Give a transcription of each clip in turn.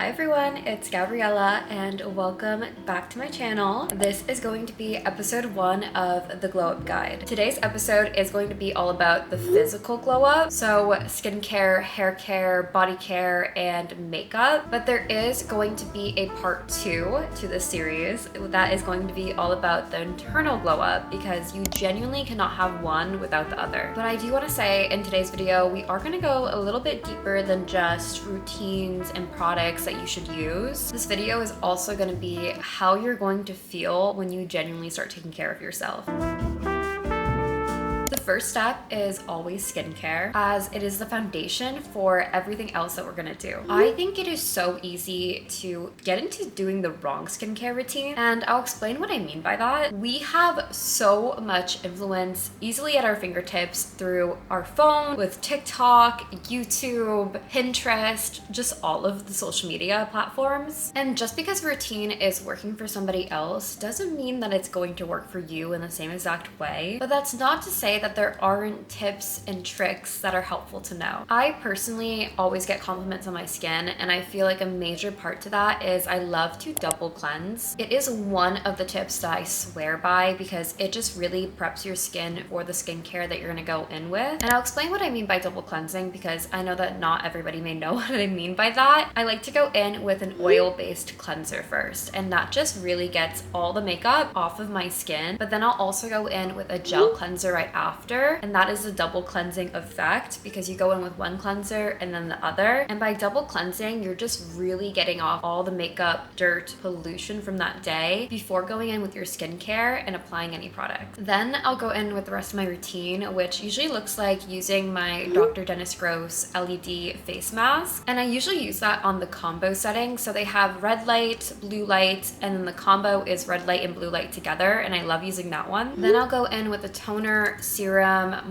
Hi everyone, it's Gabriella and welcome back to my channel. This is going to be episode 1 of the Glow Up Guide. Today's episode is going to be all about the physical glow up, so skincare, hair care, body care, and makeup. But there is going to be a part 2 to this series that is going to be all about the internal glow up because you genuinely cannot have one without the other. But I do want to say in today's video, we are going to go a little bit deeper than just routines and products that you should use. This video is also going to be how you're going to feel when you genuinely start taking care of yourself. The first step is always skincare, as it is the foundation for everything else that we're gonna do. I think it is so easy to get into doing the wrong skincare routine, and I'll explain what I mean by that. We have so much influence easily at our fingertips through our phone, with TikTok, YouTube, Pinterest, just all of the social media platforms. And just because routine is working for somebody else doesn't mean that it's going to work for you in the same exact way. But that's not to say that there aren't tips and tricks that are helpful to know. I personally always get compliments on my skin, and I feel like a major part to that is I love to double cleanse. It is one of the tips that I swear by because it just really preps your skin for the skincare that you're gonna go in with. And I'll explain what I mean by double cleansing because I know that not everybody may know what I mean by that. I like to go in with an oil-based cleanser first, and that just really gets all the makeup off of my skin. But then I'll also go in with a gel cleanser right after, and that is a double cleansing effect because you go in with one cleanser and then the other. And by double cleansing, you're just really getting off all the makeup, dirt, pollution from that day before going in with your skincare and applying any product. Then I'll go in with the rest of my routine, which usually looks like using my Dr. Dennis Gross LED face mask. And I usually use that on the combo setting. So they have red light, blue light, and then the combo is red light and blue light together. And I love using that one. Then I'll go in with a toner, serum,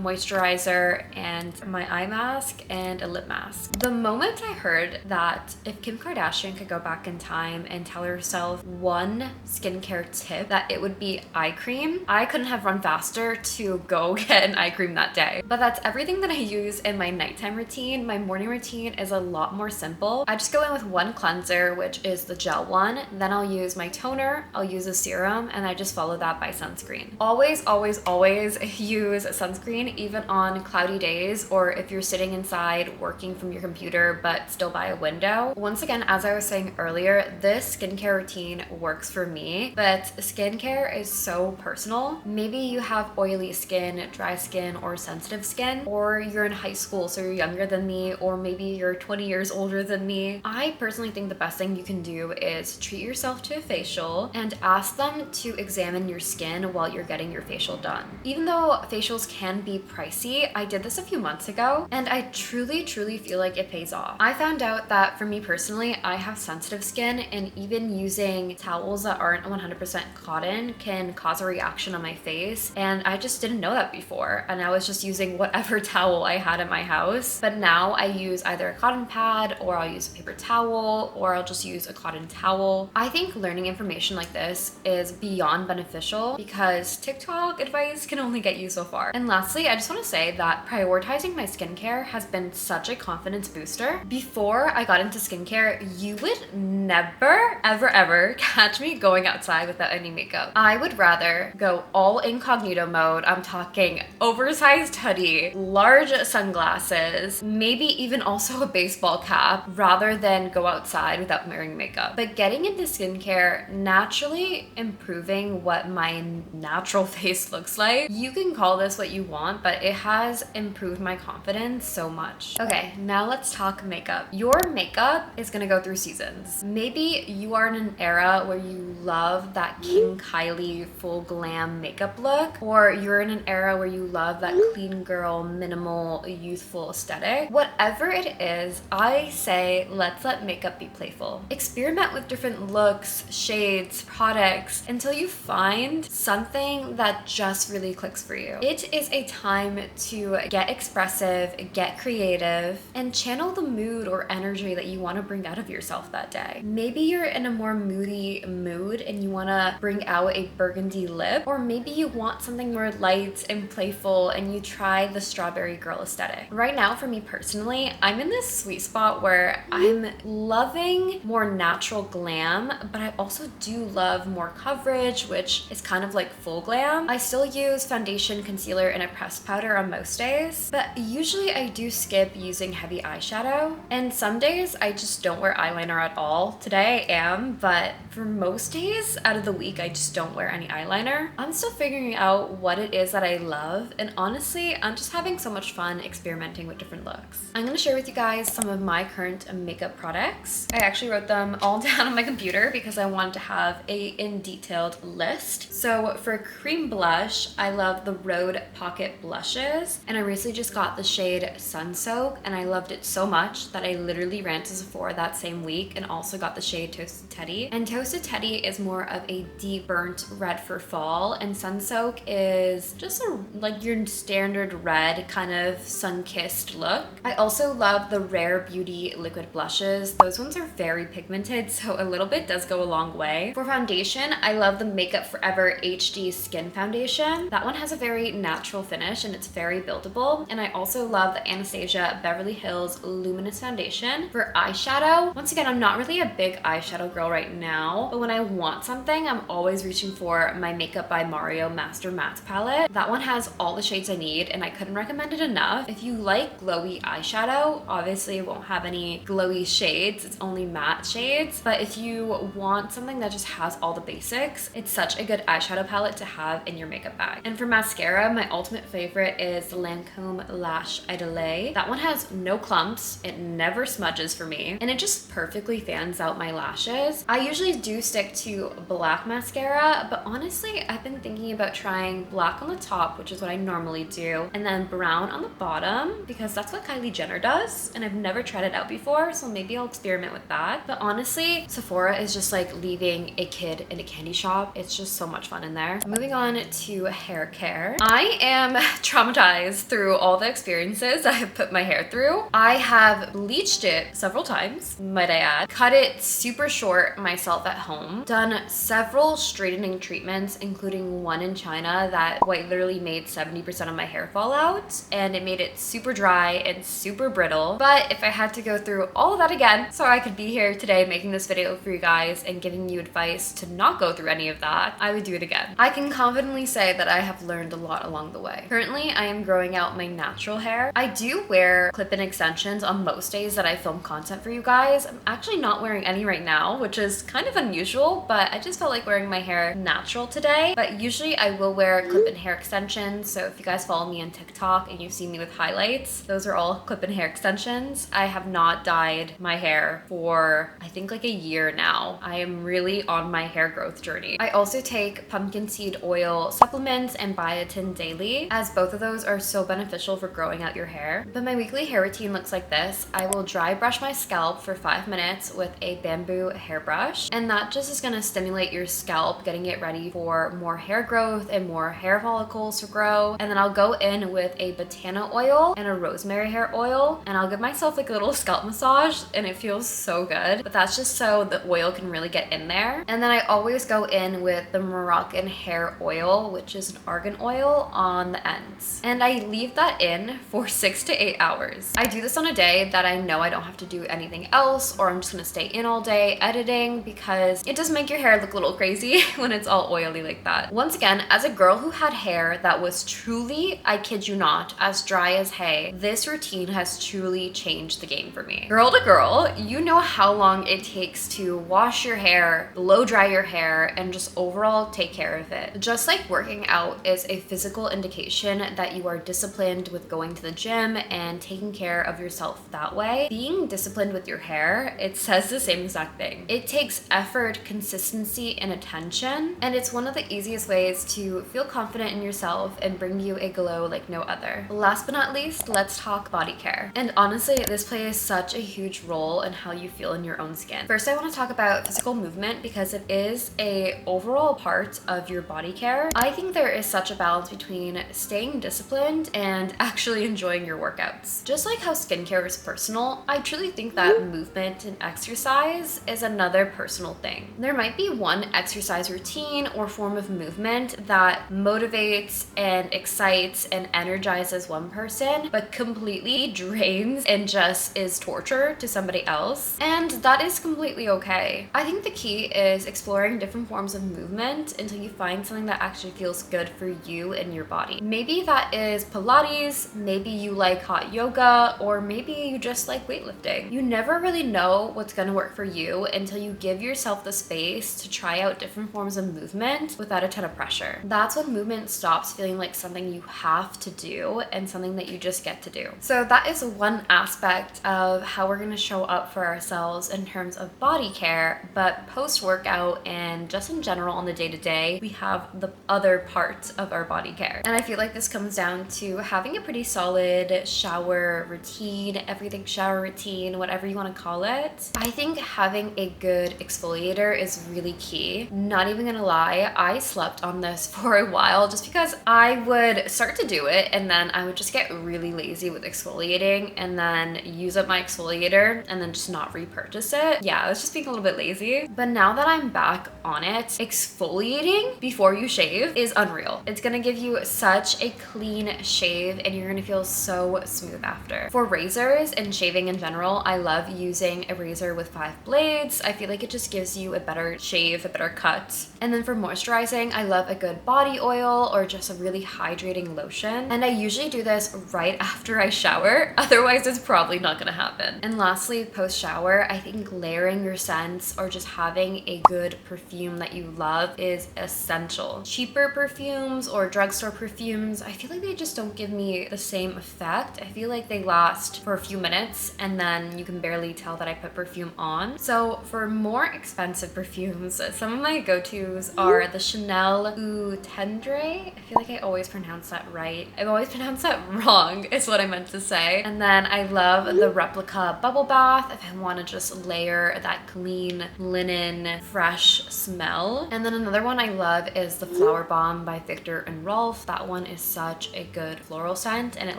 moisturizer, and my eye mask and a lip mask. The moment I heard that if Kim Kardashian could go back in time and tell herself one skincare tip, that it would be eye cream, I couldn't have run faster to go get an eye cream that day. But that's everything that I use in my nighttime routine. My morning routine is a lot more simple. I just go in with one cleanser, which is the gel one. Then I'll use my toner, I'll use a serum, and I just follow that by sunscreen. Always, always, always use sunscreen, even on cloudy days or if you're sitting inside working from your computer but still by a window. Once again, as I was saying earlier, this skincare routine works for me, but skincare is so personal. Maybe you have oily skin, dry skin, or sensitive skin, or you're in high school so you're younger than me, or maybe you're 20 years older than me. I personally think the best thing you can do is treat yourself to a facial and ask them to examine your skin while you're getting your facial done. Even though facials can be pricey, I did this a few months ago and I truly feel like it pays off. I found out that for me personally, I have sensitive skin, and even using towels that aren't 100% cotton can cause a reaction on my face, and I just didn't know that before, and I was just using whatever towel I had in my house. But now I use either a cotton pad, or I'll use a paper towel, or I'll just use a cotton towel. I think learning information like this is beyond beneficial because TikTok advice can only get you so far. And lastly, I just want to say that prioritizing my skincare has been such a confidence booster. Before I got into skincare, you would never, ever catch me going outside without any makeup. I would rather go all incognito mode. I'm talking oversized hoodie, large sunglasses, maybe even also a baseball cap, rather than go outside without wearing makeup. But getting into skincare, naturally improving what my natural face looks like. You can call this what you want, but it has improved my confidence so much. Okay, now let's talk makeup. Your makeup is gonna go through seasons. Maybe you are in an era where you love that King Kylie full glam makeup look, or you're in an era where you love that clean girl, minimal, youthful aesthetic. Whatever it is, I say let's let makeup be playful. Experiment with different looks, shades, products until you find something that just really clicks for you. It It is a time to get expressive, get creative, and channel the mood or energy that you want to bring out of yourself that day. Maybe you're in a more moody mood and you want to bring out a burgundy lip, or maybe you want something more light and playful and you try the strawberry girl aesthetic. Right now, for me personally, I'm in this sweet spot where I'm loving more natural glam, but I also do love more coverage, which is kind of like full glam. I still use foundation, concealer, and a pressed powder on most days, but usually I do skip using heavy eyeshadow. And some days I just don't wear eyeliner at all. Today I am, but for most days out of the week, I just don't wear any eyeliner. I'm still figuring out what it is that I love, and honestly, I'm just having so much fun experimenting with different looks. I'm gonna share with you guys some of my current makeup products. I actually wrote them all down on my computer because I wanted to have a in-detailed list. So for cream blush, I love the Rhode Pocket Blushes, and I recently just got the shade Sun Soak, and I loved it so much that I literally ran to Sephora that same week and also got the shade Toasted Teddy. And Toasted Teddy is more of a deep burnt red for fall, and Sun Soak is just like your standard red kind of sun-kissed look. I also love the Rare Beauty liquid blushes. Those ones are very pigmented, so a little bit does go a long way. For foundation, I love the Makeup Forever HD Skin Foundation. That one has a very natural finish and it's very buildable. And I also love the Anastasia Beverly Hills Luminous Foundation. For eyeshadow, once again, I'm not really a big eyeshadow girl right now, but when I want something, I'm always reaching for my Makeup by Mario Master Matte palette. That one has all the shades I need and I couldn't recommend it enough. If you like glowy eyeshadow, obviously it won't have any glowy shades, it's only matte shades, but if you want something that just has all the basics, it's such a good eyeshadow palette to have in your makeup bag. And for mascara, my ultimate favorite is the Lancome Lash Idole. That one has no clumps, it never smudges for me, and it just perfectly fans out my lashes. I usually do stick to black mascara, but honestly, I've been thinking about trying black on the top, which is what I normally do, and then brown on the bottom, because that's what Kylie Jenner does, and I've never tried it out before, so maybe I'll experiment with that. But honestly, Sephora is just like leaving a kid in a candy shop. It's just so much fun in there. Moving on to hair care. I am traumatized through all the experiences I have put my hair through. I have bleached it several times, might I add, cut it super short myself at home, done several straightening treatments, including one in China that quite literally made 70% of my hair fall out, and it made it super dry and super brittle. But if I had to go through all of that again so I could be here today making this video for you guys and giving you advice to not go through any of that, I would do it again. I can confidently say that I have learned a lot along the way. Currently, I am growing out my natural hair. I do wear clip-in extensions on most days that I film content for you guys. I'm actually not wearing any right now, which is kind of unusual, but I just felt like wearing my hair natural today. But usually I will wear clip-in hair extensions, so if you guys follow me on TikTok and you've seen me with highlights, those are all clip-in hair extensions. I have not dyed my hair for I think like a year now. I am really on my hair growth journey. I also take pumpkin seed oil supplements and biotin daily, as both of those are so beneficial for growing out your hair. But my weekly hair routine looks like this. I will dry brush my scalp for 5 minutes with a bamboo hairbrush, and that just is going to stimulate your scalp, getting it ready for more hair growth and more hair follicles to grow. And then I'll go in with a botana oil and a rosemary hair oil, and I'll give myself like a little scalp massage, and it feels so good. But that's just so the oil can really get in there. And then I always go in with the Moroccan hair oil, which is an argan oil on the ends, and I leave that in for 6 to 8 hours. I do this on a day that I know I don't have to do anything else, or I'm just gonna stay in all day editing, because it does make your hair look a little crazy when it's all oily like that. Once again, as a girl who had hair that was truly, I kid you not, as dry as hay, this routine has truly changed the game for me. Girl to girl, you know how long it takes to wash your hair, blow dry your hair, and just overall take care of it. Just like working out is a physical indication that you are disciplined with going to the gym and taking care of yourself that way, being disciplined with your hair, it says the same exact thing. It takes effort, consistency, and attention, and it's one of the easiest ways to feel confident in yourself and bring you a glow like no other. Last but not least, let's talk body care. And honestly, this plays such a huge role in how you feel in your own skin. First, I want to talk about physical movement because it is a overall part of your body care. I think there is such a balance between between staying disciplined and actually enjoying your workouts. Just like how skincare is personal, I truly think that movement and exercise is another personal thing. There might be one exercise routine or form of movement that motivates and excites and energizes one person, but completely drains and just is torture to somebody else. And that is completely okay. I think the key is exploring different forms of movement until you find something that actually feels good for you and your body. Maybe that is Pilates, maybe you like hot yoga, or maybe you just like weightlifting. You never really know what's gonna work for you until you give yourself the space to try out different forms of movement without a ton of pressure. That's when movement stops feeling like something you have to do and something that you just get to do. So that is one aspect of how we're gonna show up for ourselves in terms of body care, but post-workout and just in general on the day-to-day, we have the other parts of our body care. And I feel like this comes down to having a pretty solid shower routine, everything shower routine, whatever you want to call it. I think having a good exfoliator is really key. Not even gonna lie, I slept on this for a while just because I would start to do it and then I would just get really lazy with exfoliating and then use up my exfoliator and then just not repurchase it. Yeah, I was just being a little bit lazy. But now that I'm back on it, exfoliating before you shave is unreal. It's gonna give you such a clean shave and you're gonna feel so smooth after. For razors and shaving in general, I love using a razor with 5 blades. I feel like it just gives you a better shave, a better cut. And then for moisturizing, I love a good body oil or just a really hydrating lotion. And I usually do this right after I shower, otherwise it's probably not gonna happen. And lastly, post shower, I think layering your scents or just having a good perfume that you love is essential. Cheaper perfumes or drugstore perfumes, I feel like they just don't give me the same effect. I feel like they last for a few minutes and then you can barely tell that I put perfume on. So for more expensive perfumes, some of my go-tos are the Chanel Eau Tendre. I feel like I always pronounce that right. I've always pronounced that wrong is what I meant to say. And then I love the Replica Bubble Bath if I want to just layer that clean linen fresh smell. And then another one I love is the Flower Bomb by Viktor and Rolf. That one is such a good floral scent and it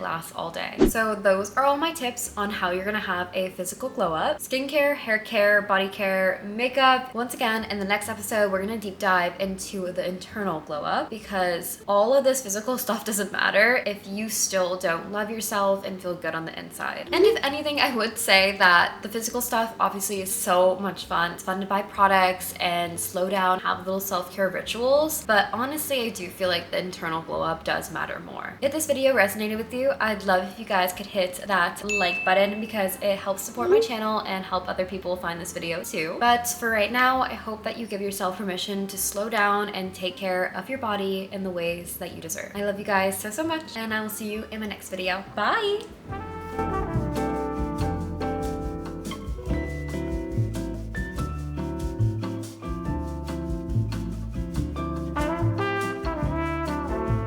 lasts all day. So those are all my tips on how you're gonna have a physical glow up. Skincare, hair care, body care, makeup. Once again, in the next episode, we're gonna deep dive into the internal glow up because all of this physical stuff doesn't matter if you still don't love yourself and feel good on the inside. And if anything, I would say that the physical stuff obviously is so much fun. It's fun to buy products and slow down, have little self-care rituals. But honestly, I do feel like the internal glow up does matter more. If this video resonated with you, I'd love if you guys could hit that like button because it helps support my channel and help other people find this video too. But for right now, I hope that you give yourself permission to slow down and take care of your body in the ways that you deserve. I love you guys so much and I will see you in my next video. Bye!